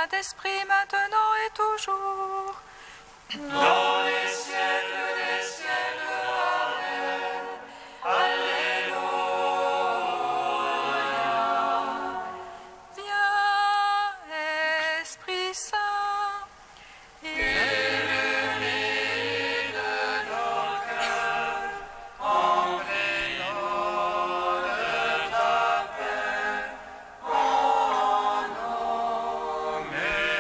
Saint-Esprit, maintenant et toujours. Dans les siècles des siècles. Amen. Alléluia. Viens, Esprit Saint, Illumine nos cœurs, emplissons de ta paix, en nos murmures.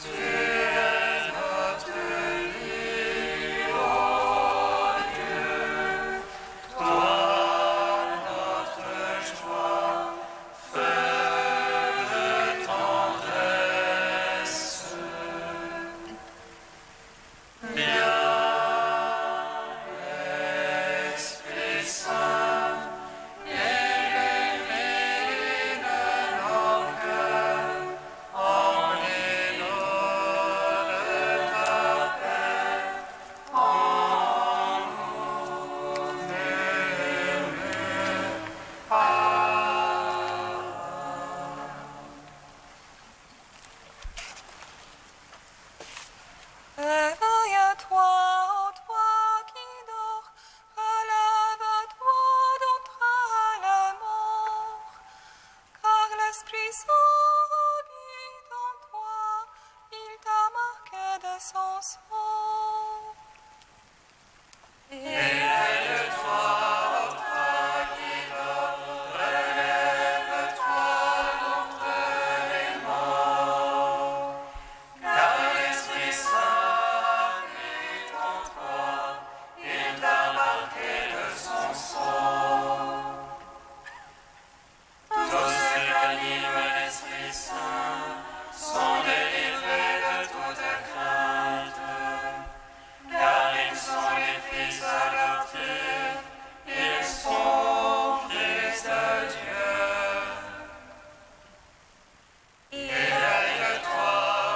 Tu es notre vie, ô Dieu, toi notre joie, feu de tendresse. Viens, Esprit Saint, illumine nos cœurs, emplis-nous de ta paix, en nous murmures. éveille-toi, ô toi qui dors, relève-toi d'entre les morts, car l'Esprit Saint habite en toi, il t'a marqué de son sang. Éveille-toi, ô toi qui dors, relève-toi d'entre les morts, car l'Esprit Saint habite en toi, il t'a marqué de son sang. Tous ceux qu'anime l'Esprit Saint sont délivrés de toute crainte, car ils sont les fils adoptifs, ils sont fils de Dieu. Éveille-toi,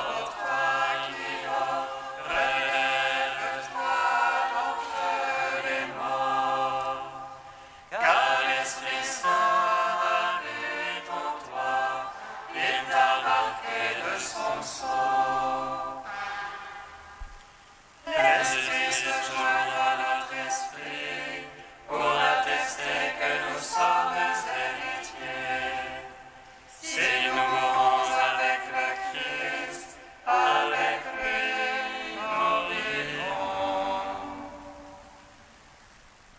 ô toi qui dors, relève-toi d'entre les morts, car l'Esprit Saint habite en toi, il t'a marqué de son sang. L'Esprit se joint à notre esprit pour attester que nous sommes héritiers. Si nous mourons avec le Christ, avec lui nous vivrons.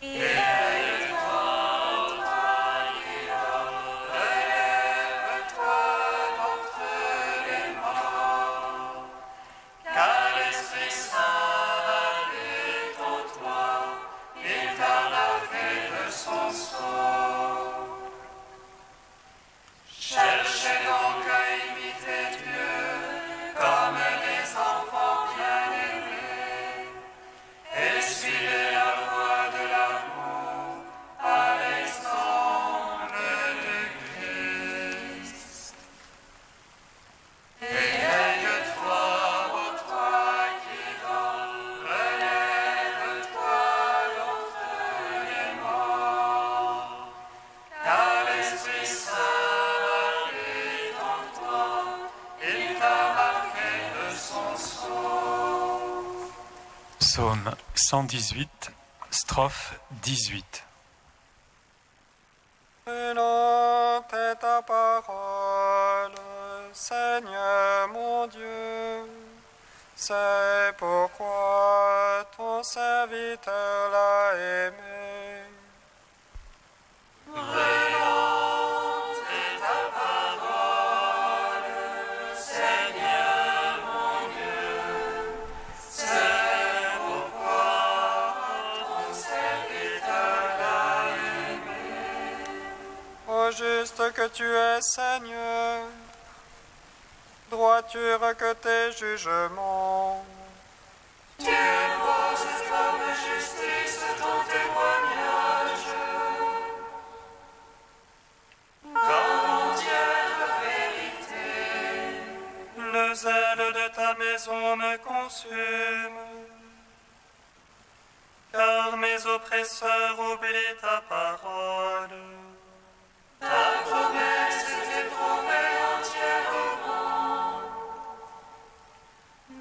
Éveille-toi, ô toi qui dors, relève-toi d'entre les morts, car l'Esprit Saint habite en toi, il t'a marqué de son sang. Cherchez donc à imiter Dieu comme des enfants bien-aimés, et suivez la voie de l'amour à l'exemple de Christ. Éveille-toi, ô toi qui dors, relève-toi d'entre les morts, car l'Esprit Saint habite en toi, il t'a marqué de son sang. Psaume 118, strophe 18. Brûlante est ta parole, Seigneur mon Dieu. C'est pourquoi ton serviteur l'a aimé. Brûlante est ta parole, Seigneur mon Dieu, c'est pourquoi ton serviteur l'a aimé. Ô juste que tu es, Seigneur, droiture que tes jugements. Tu imposes comme justice ton témoignage, comme Dieu de vérité. Le zèle de ta maison me consume. car mes oppresseurs oublient ta parole. Ta promesse est éprouvée entièrement.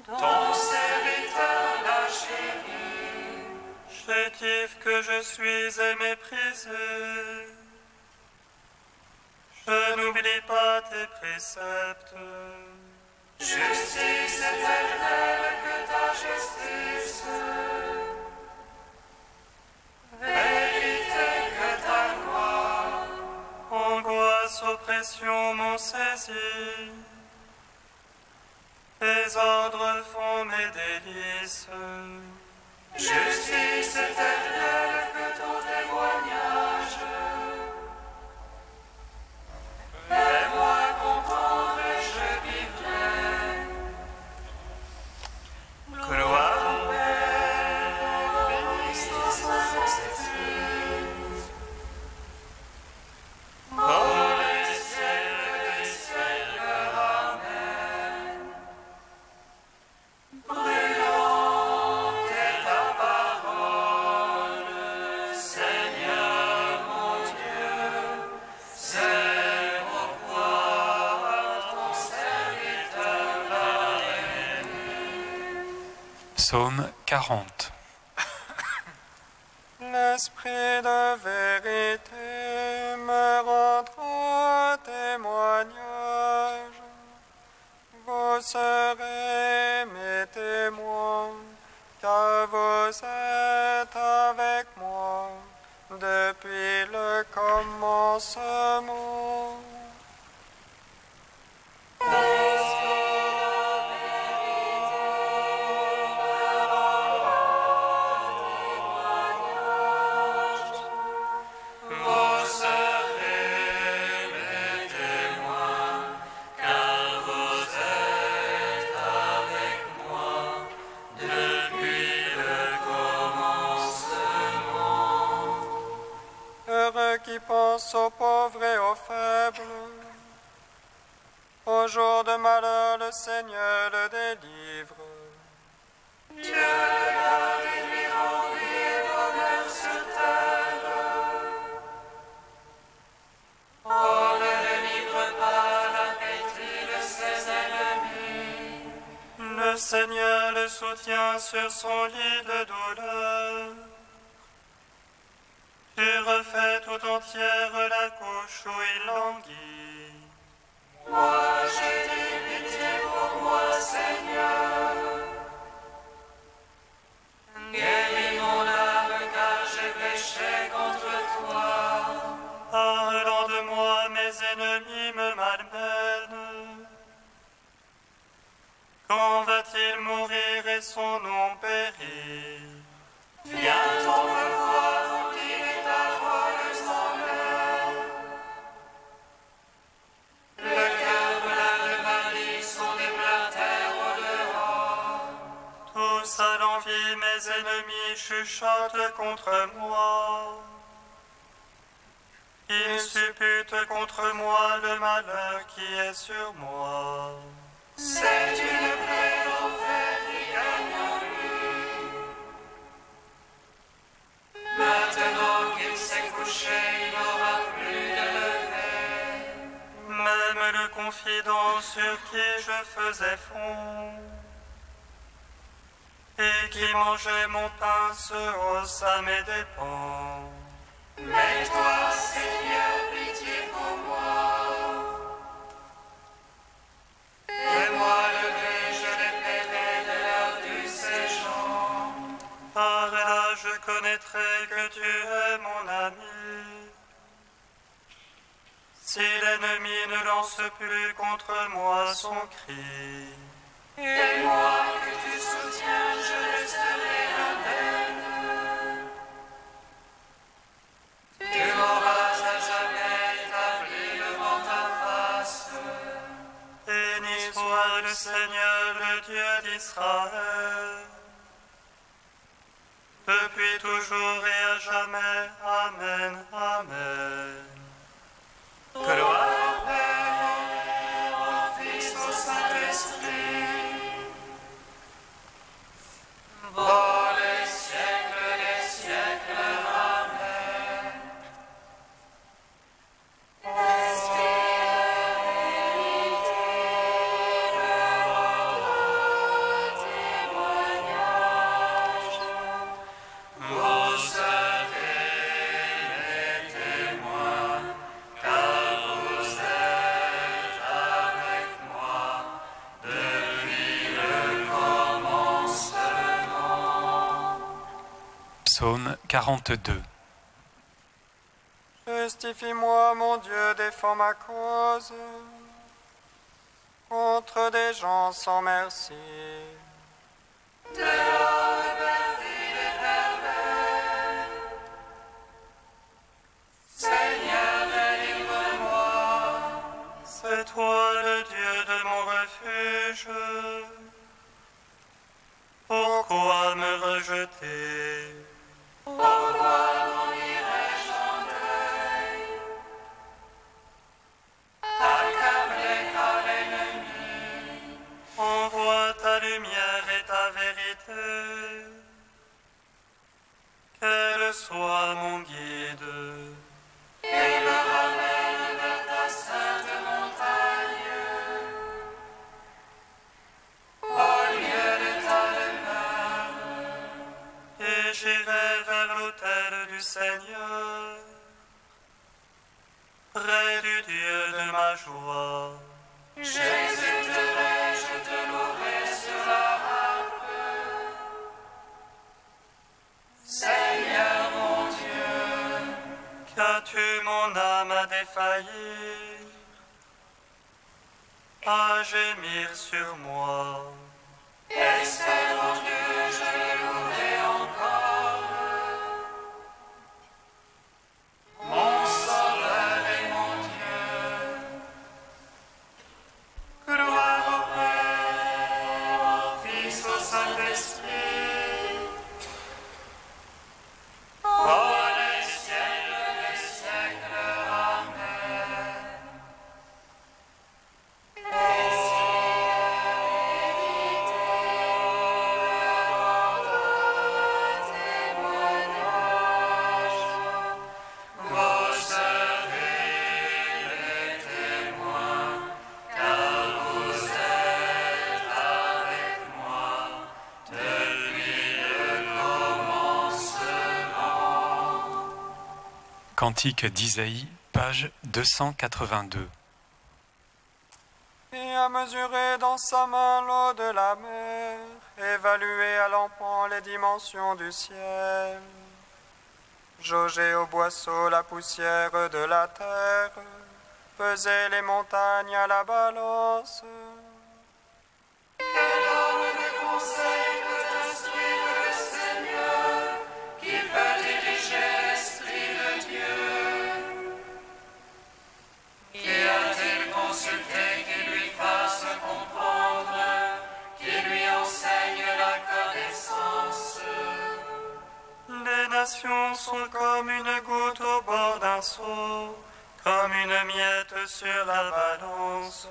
Ton serviteur l'a chéri. Chétif que je suis et méprisé, je n'oublie pas tes préceptes. Justice éternelle que ta justice, vérité que ta loi. Angoisse, oppression m'ont saisi, tes ordres font mes délices. Justice éternelle que ton témoignage, fais-moi comprendre et je vivrai. Gloire au Père, au Fils, au Saint-Esprit, pour les siècles des siècles. Amen. Brûlante est ta parole, Seigneur mon Dieu, c'est pourquoi ton serviteur l'a aimé. Psaume 40. L'esprit de vérité me rendra témoignage. Vous serez mes témoins, car vous êtes avec moi depuis le commencement. Vous serez mes témoins, car vous êtes avec moi depuis le commencement. Heureux qui pense aux pauvres et aux faibles. Au jour de malheur, le Seigneur le délivre. Dieu le garde et lui rend vie et bonheur sur terre. Oh, ne le livre pas à l'appétit de ses ennemis. Le Seigneur le soutient sur son lit de douleur. Tu refais tout entière la couche où il languit. Moi, j'ai dit pitié pour moi, Seigneur. Guéris mon âme, car j'ai péché contre toi. Parlant de moi, mes ennemis me malmènent. Quand va-t-il mourir et son nom périr? Viens-t'en me voir, qu'il est ta parole sans l'air. Le cœur plein de malice sont des blatères au dehors. Tous à l'envie, mes ennemis chuchotent contre moi. Ils supputent contre moi le malheur qui est sur moi. C'est une plaie d'enfer qui gagne en lui. Maintenant qu'il s'est couché, il n'aura plus de lever. Même le confident sur qui je faisais fond et qui mangeait mon pain se hausse à mes dépens. Mais toi, Seigneur, pitié pour moi. Fais-moi lever, je les paierai de l'heure du séjour. Par là je connaîtrai que tu es mon ami. Si l'ennemi ne lance plus contre moi son cri, Et moi que tu soutiens, je resterai indemne. Tu m'auras à jamais établi devant ta face. béni soit le Seigneur, le Dieu d'Israël, depuis toujours et à jamais. Amen, amen. Gloire au Père, au Fils, au Saint-Esprit. Pour les siècles des Psaume 42. Justifie-moi, mon Dieu, défends ma cause contre des gens sans merci. Seigneur, délivre-moi. C'est toi le Dieu de mon refuge. Pourquoi me rejeter? Pourquoi m'en irais-je en deuil? Accablé par l'ennemi. Envoie ta lumière et ta vérité. Qu'elle soit mon guide. Et me ramène vers ta sainte montagne. Au lieu de ta demeure. Et j'irai vers l'autel du Seigneur, près du Dieu de ma joie. J'exulterai, je te louerai sur la harpe. Seigneur mon Dieu, Qu'as-tu mon âme à défaillir, à gémir sur moi? espère en Dieu, je le louerai encore. Mon sauveur et mon Dieu. Gloire au Père, au Fils, au Saint-Esprit, Pour les siècles des siècles, Amen. Vous serez les témoins, car vous êtes avec moi depuis le commencement. Cantique d'Isaïe, page 282. et a mesuré dans sa main l'eau de la mer, évalué à l'empan les dimensions du ciel, jaugé au boisseau la poussière de la terre, pesé les montagnes à la balance. Quel homme de conseil peut instruire le Seigneur, qui peut diriger l'Esprit de Dieu? Qui a-t-il consulté qui lui fasse comprendre, qui lui enseigne la connaissance? Les nations sont comme une goutte au bord d'un seau, comme une miette sur la balance.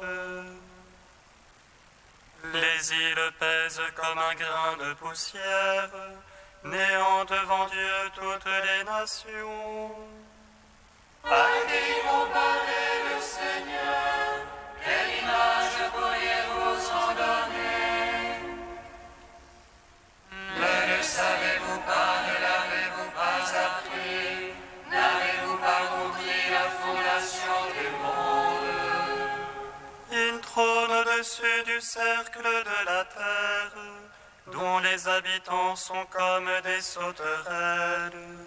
Les îles pèsent comme un grain de poussière, néant devant Dieu toutes les nations. À qui comparer le Seigneur? Quelle image pourriez-vous en donner? Ne le savez-vous pas, ne l'avez-vous pas appris? N'avez-vous pas compris la fondation du monde? Il trône au-dessus du cercle de la terre, dont les habitants sont comme des sauterelles.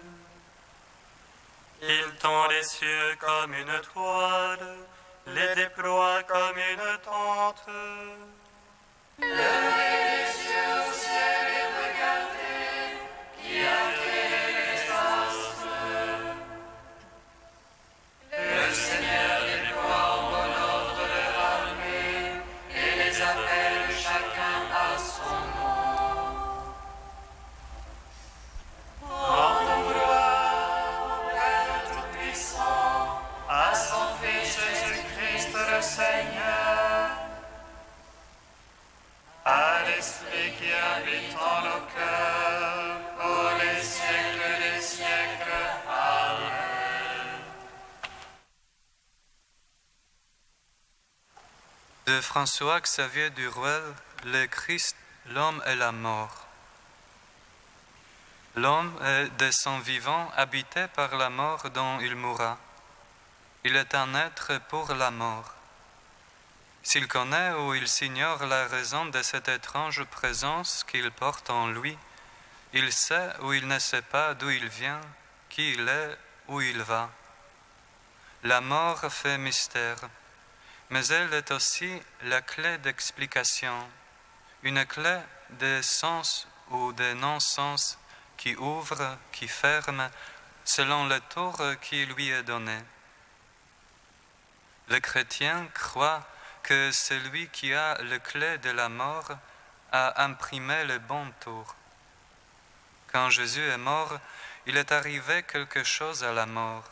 Il tend les cieux comme une toile, les déploie comme une tente. Levez les yeux au ciel et regardez, qui a créé les astres. Le Seigneur déploie en bon ordre leur armée et les appelle chacun à son nom. Rendons gloire au Père Tout-Puissant, à son Fils Jésus-Christ le Seigneur, à l'Esprit qui habite en nos cœurs, pour les siècles des siècles. Amen. De François-Xavier Duruel, le Christ, l'homme et la mort. L'homme est de son vivant habité par la mort dont il mourra. Il est un être pour la mort. S'il connaît ou il s'ignore la raison de cette étrange présence qu'il porte en lui, Il sait ou il ne sait pas d'où il vient, qui il est, où il va. La mort fait mystère, mais elle est aussi la clé d'explication, une clé des sens ou des non-sens qui ouvre, qui ferme, selon le tour qui lui est donné. Le chrétien croit que celui qui a le clé de la mort a imprimé le bon tour. Quand Jésus est mort, il est arrivé quelque chose à la mort.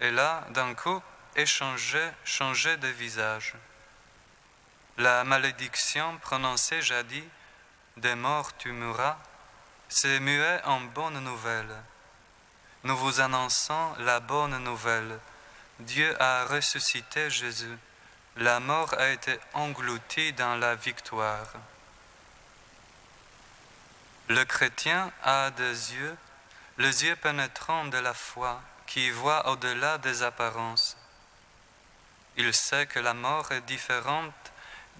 Et là, d'un coup, est changé de visage. La malédiction prononcée jadis, « Des morts tu mourras », s'est muée en bonne nouvelle. Nous vous annonçons la bonne nouvelle. Dieu a ressuscité Jésus. La mort a été engloutie dans la victoire. Le chrétien a des yeux, les yeux pénétrants de la foi, qui voient au-delà des apparences. Il sait que la mort est différente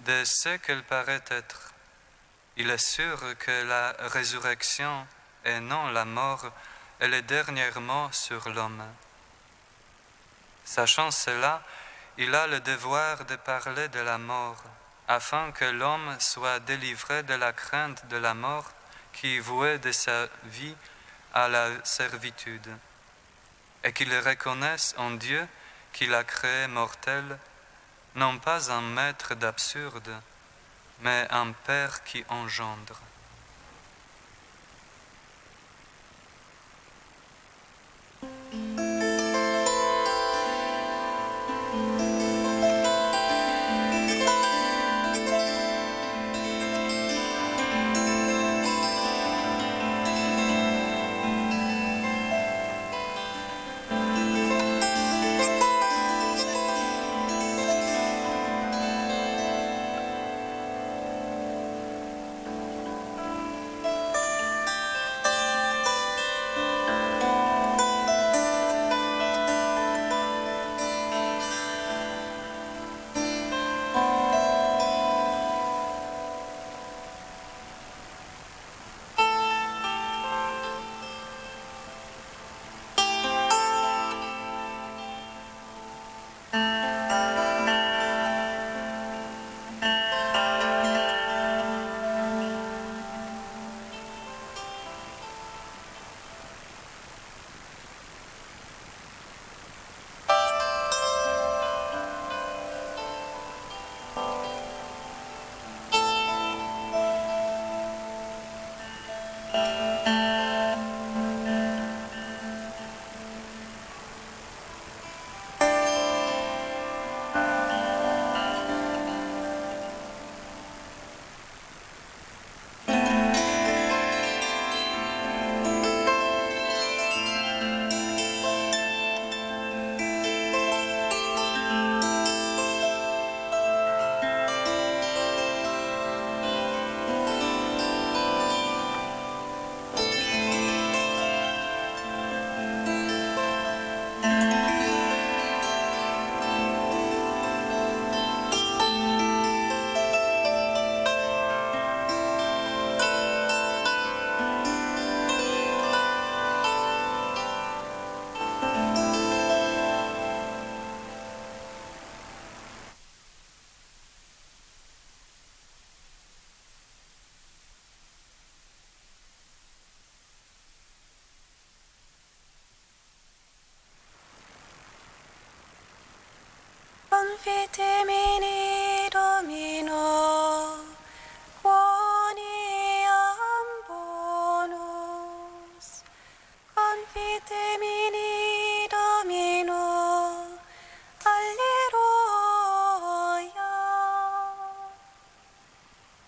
de ce qu'elle paraît être. Il est sûr que la résurrection et non la mort est le dernier mot sur l'homme. Sachant cela, il a le devoir de parler de la mort, afin que l'homme soit délivré de la crainte de la mort qui vouait de sa vie à la servitude, et qu'il reconnaisse en Dieu qui l'a créé mortel, non pas un maître d'absurde, mais un Père qui engendre. Confitemini Domino, quoniam bonus. Confitemini Domino, alleluia.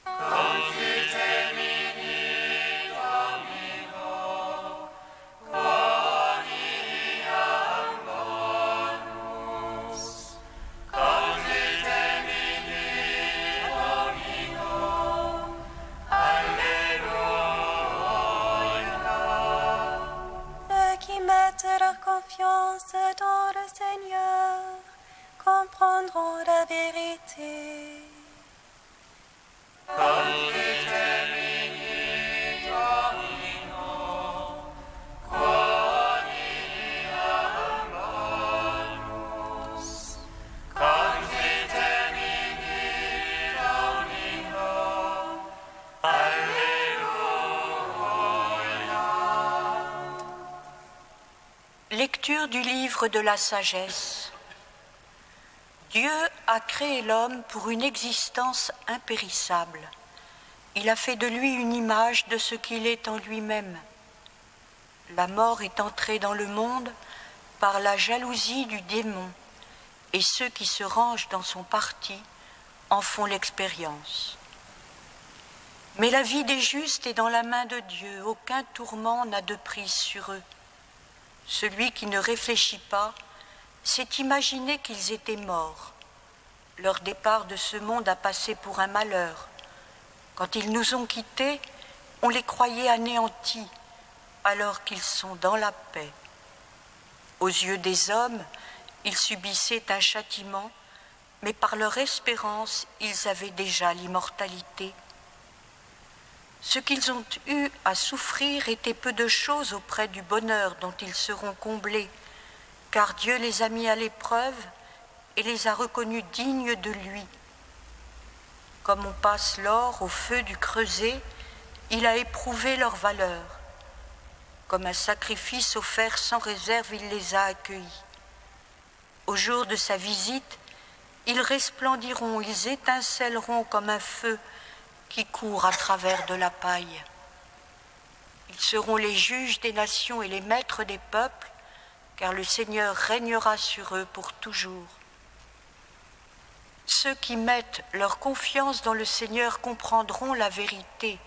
Confite Lecture du livre de la sagesse. Dieu a créé l'homme pour une existence impérissable. Il a fait de lui une image de ce qu'il est en lui-même. La mort est entrée dans le monde par la jalousie du démon, et ceux qui se rangent dans son parti en font l'expérience. Mais la vie des justes est dans la main de Dieu, aucun tourment n'a de prise sur eux. Celui qui ne réfléchit pas s'est imaginé qu'ils étaient morts. Leur départ de ce monde a passé pour un malheur. Quand ils nous ont quittés, on les croyait anéantis, alors qu'ils sont dans la paix. Aux yeux des hommes, ils subissaient un châtiment, mais par leur espérance, ils avaient déjà l'immortalité. Ce qu'ils ont eu à souffrir était peu de choses auprès du bonheur dont ils seront comblés, car Dieu les a mis à l'épreuve et les a reconnus dignes de lui. Comme on passe l'or au feu du creuset, il a éprouvé leur valeur. Comme un sacrifice offert sans réserve, il les a accueillis. Au jour de sa visite, ils resplendiront, ils étincelleront comme un feu qui court à travers de la paille. Ils seront les juges des nations et les maîtres des peuples, car le Seigneur régnera sur eux pour toujours. Ceux qui mettent leur confiance dans le Seigneur comprendront la vérité.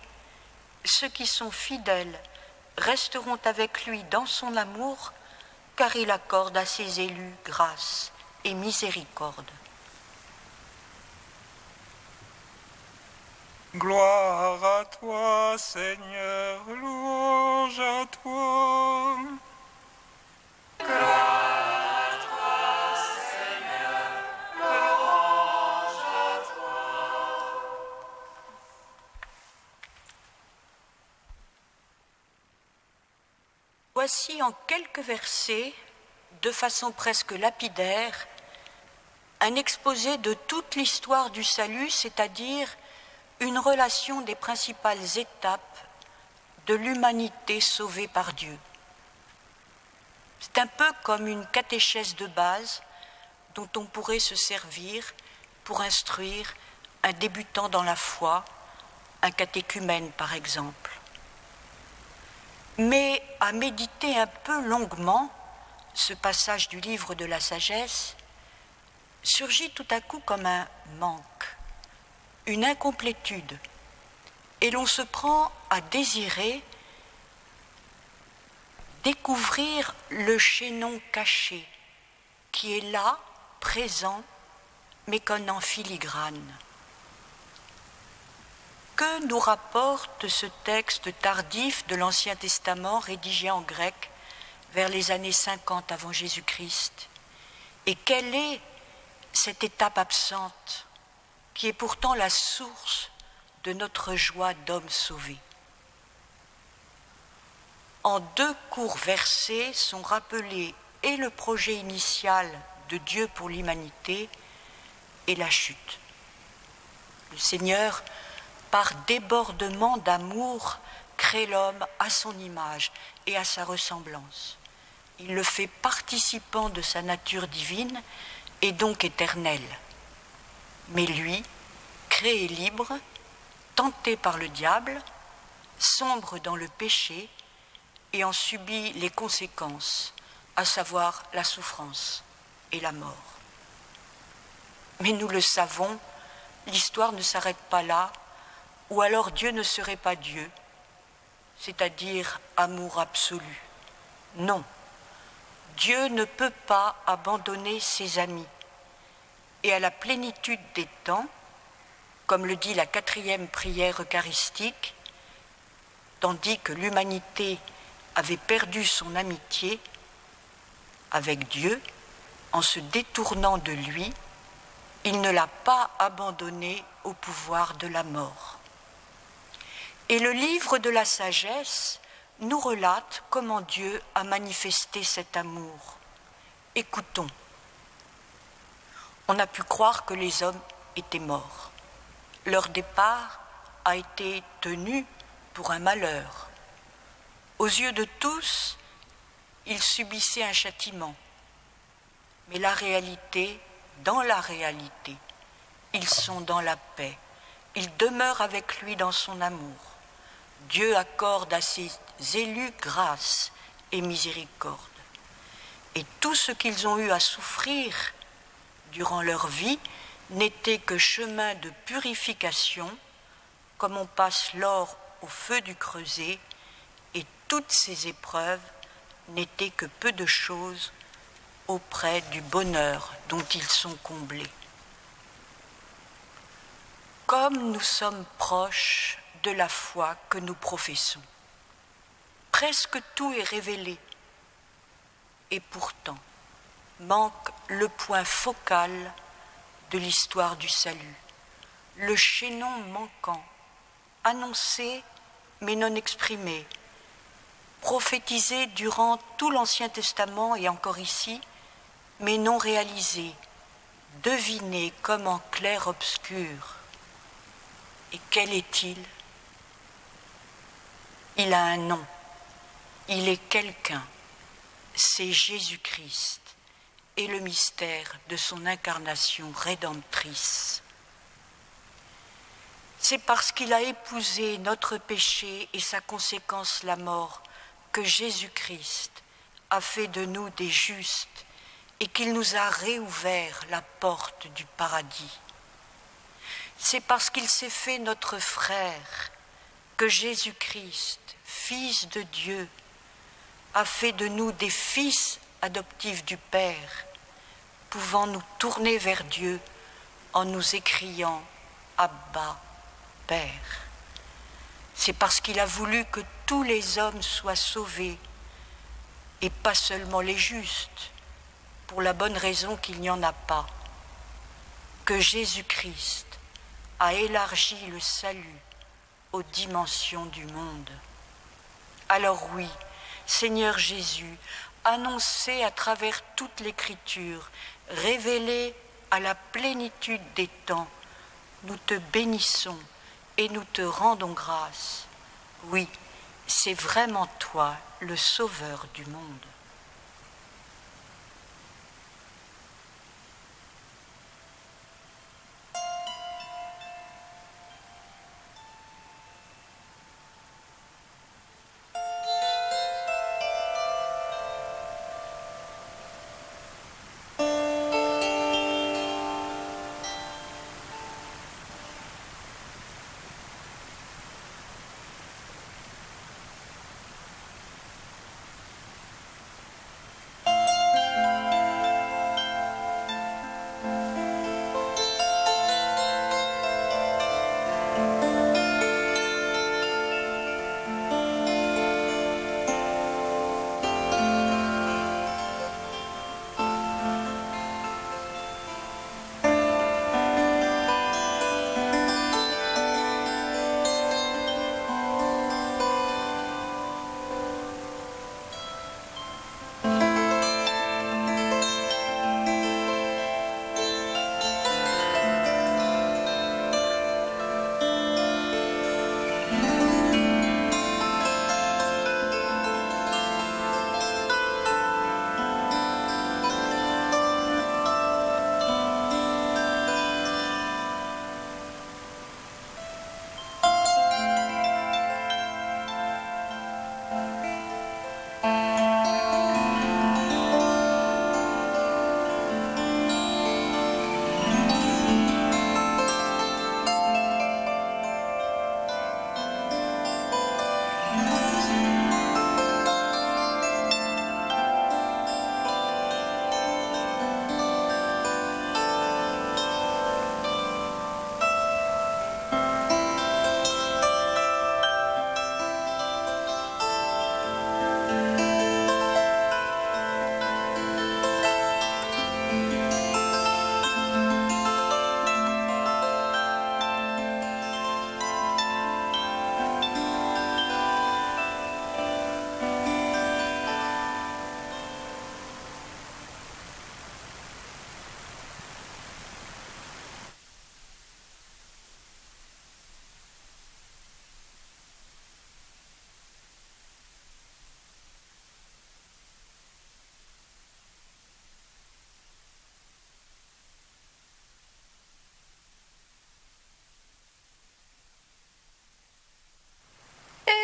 Ceux qui sont fidèles resteront avec lui dans son amour, car il accorde à ses élus grâce et miséricorde. Gloire à toi, Seigneur, louange à toi. Voici en quelques versets, de façon presque lapidaire, un exposé de toute l'histoire du salut, c'est-à-dire une relation des principales étapes de l'humanité sauvée par Dieu. C'est un peu comme une catéchèse de base dont on pourrait se servir pour instruire un débutant dans la foi, un catéchumène par exemple. Mais à méditer un peu longuement ce passage du livre de la sagesse, surgit tout à coup comme un manque, une incomplétude, et l'on se prend à désirer découvrir le chaînon caché qui est là, présent, mais qu'on en filigrane. Que nous rapporte ce texte tardif de l'Ancien Testament rédigé en grec vers les années 50 avant Jésus-Christ? Et quelle est cette étape absente qui est pourtant la source de notre joie d'homme sauvé? En deux courts versets sont rappelés et le projet initial de Dieu pour l'humanité et la chute. Le Seigneur, par débordement d'amour, crée l'homme à son image et à sa ressemblance. Il le fait participant de sa nature divine et donc éternel. Mais lui, créé libre, tenté par le diable, sombre dans le péché et en subit les conséquences, à savoir la souffrance et la mort. Mais nous le savons, l'histoire ne s'arrête pas là, ou alors Dieu ne serait pas Dieu, c'est-à-dire amour absolu. Non, Dieu ne peut pas abandonner ses amis. Et à la plénitude des temps, comme le dit la 4e prière eucharistique, tandis que l'humanité avait perdu son amitié avec Dieu, en se détournant de lui, il ne l'a pas abandonné au pouvoir de la mort. Et le livre de la sagesse nous relate comment Dieu a manifesté cet amour. Écoutons. On a pu croire que les hommes étaient morts. Leur départ a été tenu pour un malheur. Aux yeux de tous, ils subissaient un châtiment. Mais la réalité, dans la réalité, ils sont dans la paix. Ils demeurent avec lui dans son amour. Dieu accorde à ses élus grâce et miséricorde. Et tout ce qu'ils ont eu à souffrir durant leur vie n'était que chemin de purification, comme on passe l'or au feu du creuset, et toutes ces épreuves n'étaient que peu de choses auprès du bonheur dont ils sont comblés. Comme nous sommes proches de la foi que nous professons, presque tout est révélé, et pourtant manque le point focal de l'histoire du salut, le chaînon manquant, annoncé mais non exprimé, prophétisé durant tout l'Ancien Testament et encore ici, mais non réalisé, deviné comme en clair-obscur. Et quel est-il? Il a un nom, il est quelqu'un, c'est Jésus-Christ et le mystère de son incarnation rédemptrice. C'est parce qu'il a épousé notre péché et sa conséquence la mort que Jésus-Christ a fait de nous des justes et qu'il nous a réouvert la porte du paradis. C'est parce qu'il s'est fait notre frère que Jésus-Christ, Fils de Dieu, a fait de nous des fils adoptifs du Père, pouvant nous tourner vers Dieu en nous écriant « Abba, Père ». C'est parce qu'il a voulu que tous les hommes soient sauvés, et pas seulement les justes, pour la bonne raison qu'il n'y en a pas, que Jésus-Christ a élargi le salut aux dimensions du monde. Alors oui, Seigneur Jésus, annoncé à travers toute l'Écriture, révélé à la plénitude des temps, nous te bénissons et nous te rendons grâce. Oui, c'est vraiment toi, le Sauveur du monde.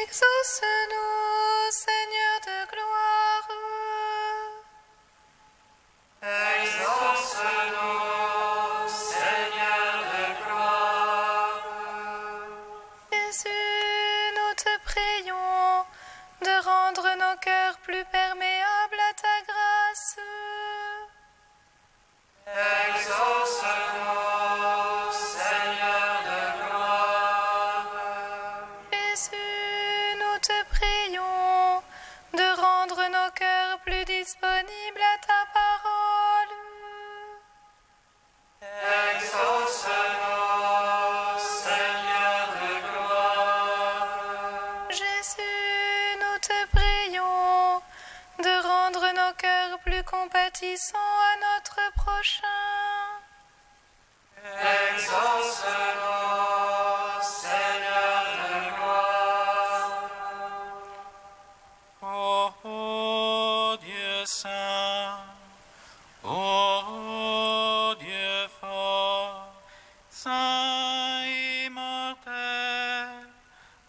Exauce-nous, Seigneur de gloire. Exauce-nous, Seigneur de gloire. Jésus, nous te prions de rendre nos cœurs plus perméables à ta grâce. Exauce-nous, Seigneur de gloire. Jésus, nous te prions de rendre nos cœurs plus disponibles à ta parole. Exauce-nous, Seigneur de gloire. Jésus, nous te prions de rendre nos cœurs plus compatissants à notre prochain. Exauce-nous, Seigneur de gloire. Ô Dieu saint, ô Dieu fort, saint immortel,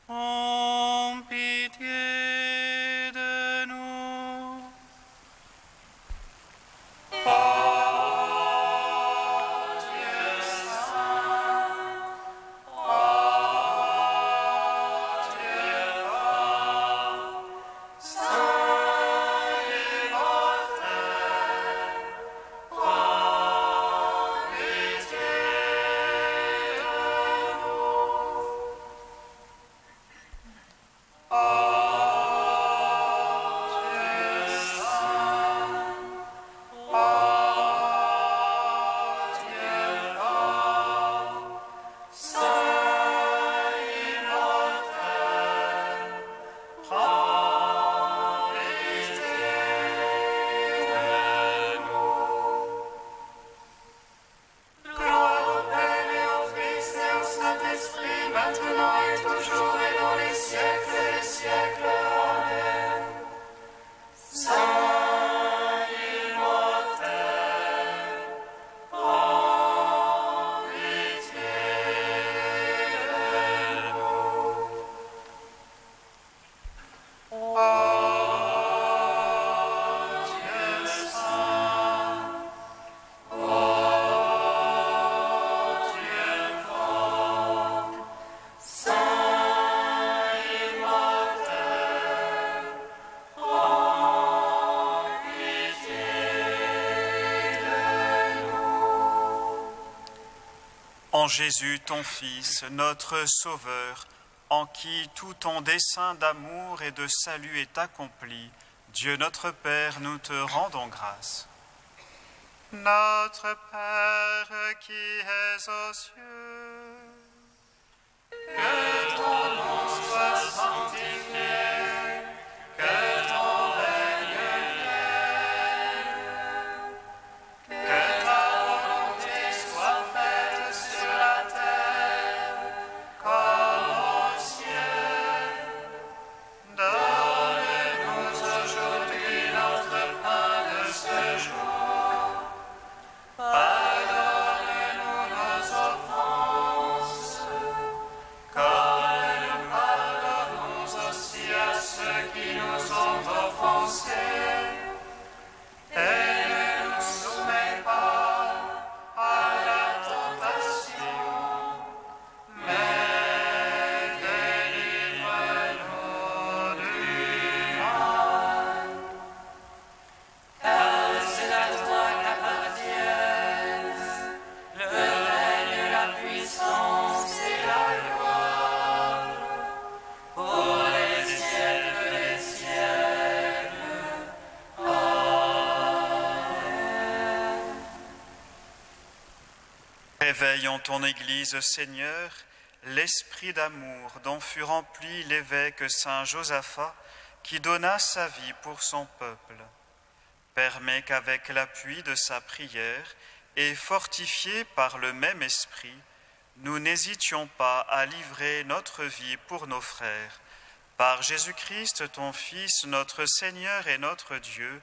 aie pitié de nous. Gloire au Père et au Fils et au Saint-Esprit, maintenant et toujours et dans les siècles des siècles. Amen. Saint immortel, prends pitié de nous. Ô Dieu saint, ô Dieu fort, saint immortel, prends pitié de nous. En Jésus, ton Fils, notre Sauveur, en qui tout ton dessein d'amour et de salut est accompli, Dieu notre Père, nous te rendons grâce. Notre Père qui es aux cieux, Que ton nom soit sanctifié, que ton règne vienne, que ta volonté soit faite sur la terre comme au ciel. Donne-nous aujourd'hui notre pain de ce jour. Pardonne-nous nos offenses, comme nous pardonnons aussi à ceux qui nous ont offensés. Et ne nous soumets pas à la tentation, mais délivre-nous du mal. Car c'est à toi qu'appartiennent le règne, la puissance et la gloire pour les siècles des siècles. Amen. réveillons ton Église, Seigneur, l'esprit d'amour dont fut rempli l'évêque Saint Josaphat, qui donna sa vie pour son peuple. Permets qu'avec l'appui de sa prière et fortifiés par le même esprit, nous n'hésitions pas à livrer notre vie pour nos frères. Par Jésus-Christ, ton Fils, notre Seigneur et notre Dieu,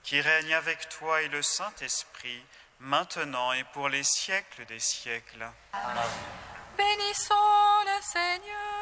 qui règne avec toi et le Saint-Esprit, maintenant et pour les siècles des siècles. Bénissons le Seigneur.